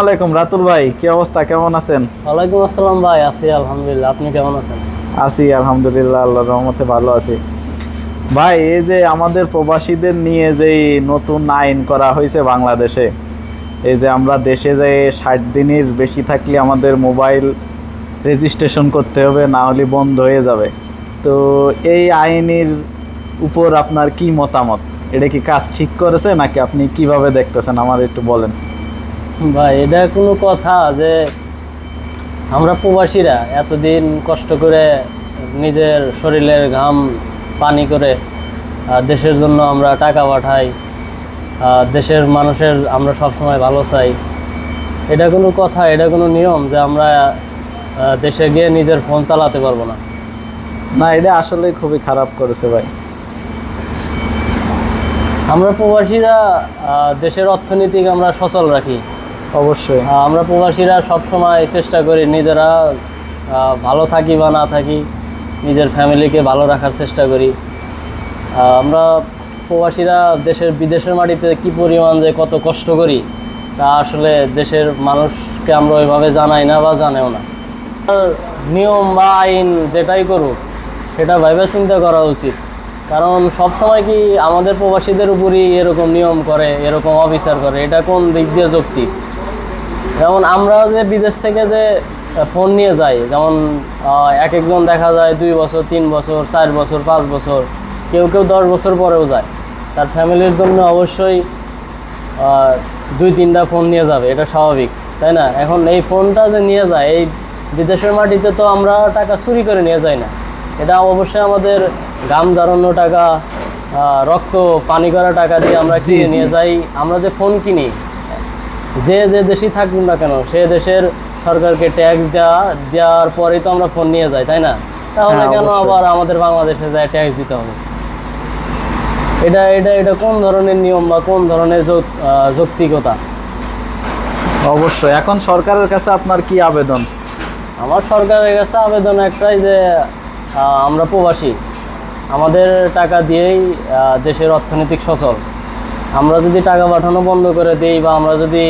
আলাইকুম রাতুল ভাই, কি অবস্থা, কেমন আছেন? ওয়ালাইকুম আসসালাম ভাই, আছি আলহামদুলিল্লাহ। আপনি কেমন আছেন? আছি আলহামদুলিল্লাহ, আল্লাহর রহমতে ভালো আছি। ভাই, এই যে আমাদের প্রবাসীদের নিয়ে যে নতুন আইন করা হয়েছে বাংলাদেশে, এই যে আমরা দেশে যে 60 দিনের বেশি থাকলে আমাদের মোবাইল রেজিস্ট্রেশন করতে হবে, না হলে বন্ধ হয়ে যাবে। তো এই আইনের উপর আপনার কি মতামত? এটা কি কাজ ঠিক করেছে নাকি আপনি কিভাবে দেখতেছেন, আমার একটু বলেন। ভাই, এটা কোনো কথা যে আমরা প্রবাসীরা এতদিন কষ্ট করে নিজের শরীরের ঘাম পানি করে দেশের জন্য আমরা টাকা পাঠাই, দেশের মানুষের আমরা সবসময় ভালো চাই। এটা কোনো কথা, এটা কোনো নিয়ম যে আমরা দেশে গিয়ে নিজের ফোন চালাতে পারবো না? না, এটা আসলে খুবই খারাপ করেছে ভাই। আমরা প্রবাসীরা দেশের অর্থনীতিকে আমরা সচল রাখি। অবশ্যই আমরা প্রবাসীরা সবসময় চেষ্টা করি নিজেরা ভালো থাকি বা না থাকি, নিজের ফ্যামিলিকে ভালো রাখার চেষ্টা করি। আমরা প্রবাসীরা বিদেশের মাটিতে কি পরিমাণ যে কত কষ্ট করি তা আসলে দেশের মানুষকে আমরা ওইভাবে জানাই না বা জানেও না। নিয়ম বা আইন যেটাই করুক সেটা ভেবে চিন্তা করা উচিত, কারণ সবসময় কি আমাদের প্রবাসীদের উপরই এরকম নিয়ম করে, এরকম অবিচার করে? এটা কোন দিক দিয়ে যৌক্তিক? যেমন আমরা যে বিদেশ থেকে যে ফোন নিয়ে যাই, যেমন এক একজন দেখা যায় 2 বছর 3 বছর 4 বছর 5 বছর, কেউ কেউ 10 বছর পরেও যায়। তার ফ্যামিলির জন্য অবশ্যই 2-3টা ফোন নিয়ে যাবে, এটা স্বাভাবিক, তাই না? এখন এই ফোনটা যে নিয়ে যায়, এই বিদেশের মাটিতে তো আমরা টাকা চুরি করে নিয়ে যাই না। এটা অবশ্যই আমাদের ঘাম ঝরানো টাকা, রক্ত পানি করা টাকা দিয়ে আমরা কিনে নিয়ে যাই। আমরা যে ফোন কিনি, যে দেশেই থাকুক না কেন, সে দেশের সরকারকে ট্যাক্স দেওয়ার পরেই তো আমরা ফোন নিয়ে যাই, তাই না? তাহলে কেন আবার আমাদের বাংলাদেশে যায় ট্যাক্স দিতে হবে? এটা এটা এটা কোন ধরনের নিয়ম বা কোন ধরনের যৌক্তিকতা? অবশ্যই। এখন সরকারের কাছে আপনার কি আবেদন? আমার সরকারের কাছে আবেদন একটাই যে আমরা প্রবাসী, আমাদের টাকা দিয়েই দেশের অর্থনৈতিক সচল। আমরা যদি টাকা পাঠানো বন্ধ করে দিই বা আমরা যদি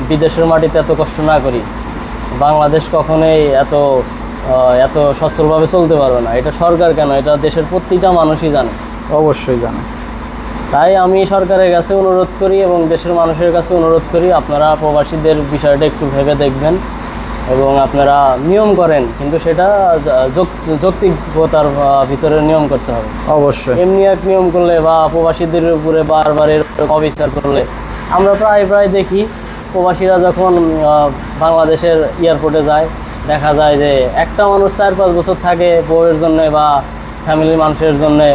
বিদেশের মাটিতে এত কষ্ট না করি, বাংলাদেশ কখনোই এত সচ্ছলভাবে চলতে পারবে না। এটা সরকার কেন, এটা দেশের প্রতিটা মানুষই জানে। অবশ্যই জানে। তাই আমি সরকারের কাছে অনুরোধ করি এবং দেশের মানুষের কাছে অনুরোধ করি, আপনারা প্রবাসীদের বিষয়টা একটু ভেবে দেখবেন এবং আপনারা নিয়ম করেন, কিন্তু সেটা যৌক্তিকতার ভিতরে নিয়ম করতে হবে। অবশ্যই। এমনি এক নিয়ম করলে বা প্রবাসীদের উপরে বারবার এরকম অবিচার করলে, আমরা প্রায় দেখি প্রবাসীরা যখন বাংলাদেশের এয়ারপোর্টে যায়, দেখা যায় যে একটা মানুষ 4-5 বছর থাকে বউয়ের জন্যে বা ফ্যামিলির মানুষের জন্যে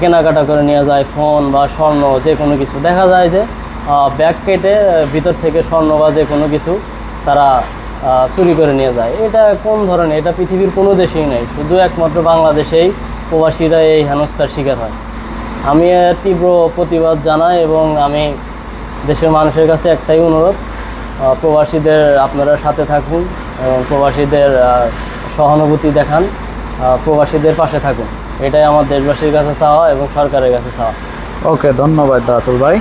কেনাকাটা করে নিয়ে যায়, ফোন বা স্বর্ণ যে কোনো কিছু। দেখা যায় যে ব্যাগ কেটে ভিতর থেকে স্বর্ণ বা যে কোনো কিছু তারা চুরি করে নিয়ে যায়। এটা কোন ধরনের? এটা পৃথিবীর কোনো দেশেই নেই, শুধু একমাত্র বাংলাদেশেই প্রবাসীরা এই হেনস্থার শিকার হয়। আমি এর তীব্র প্রতিবাদ জানাই এবং আমি দেশের মানুষের কাছে একটাই অনুরোধ, প্রবাসীদের আপনারা সাথে থাকুন এবং প্রবাসীদের সহানুভূতি দেখান, প্রবাসীদের পাশে থাকুন। এটাই আমার দেশবাসীর কাছে চাওয়া এবং সরকারের কাছে চাওয়া। ওকে, ধন্যবাদ রাতুল ভাই।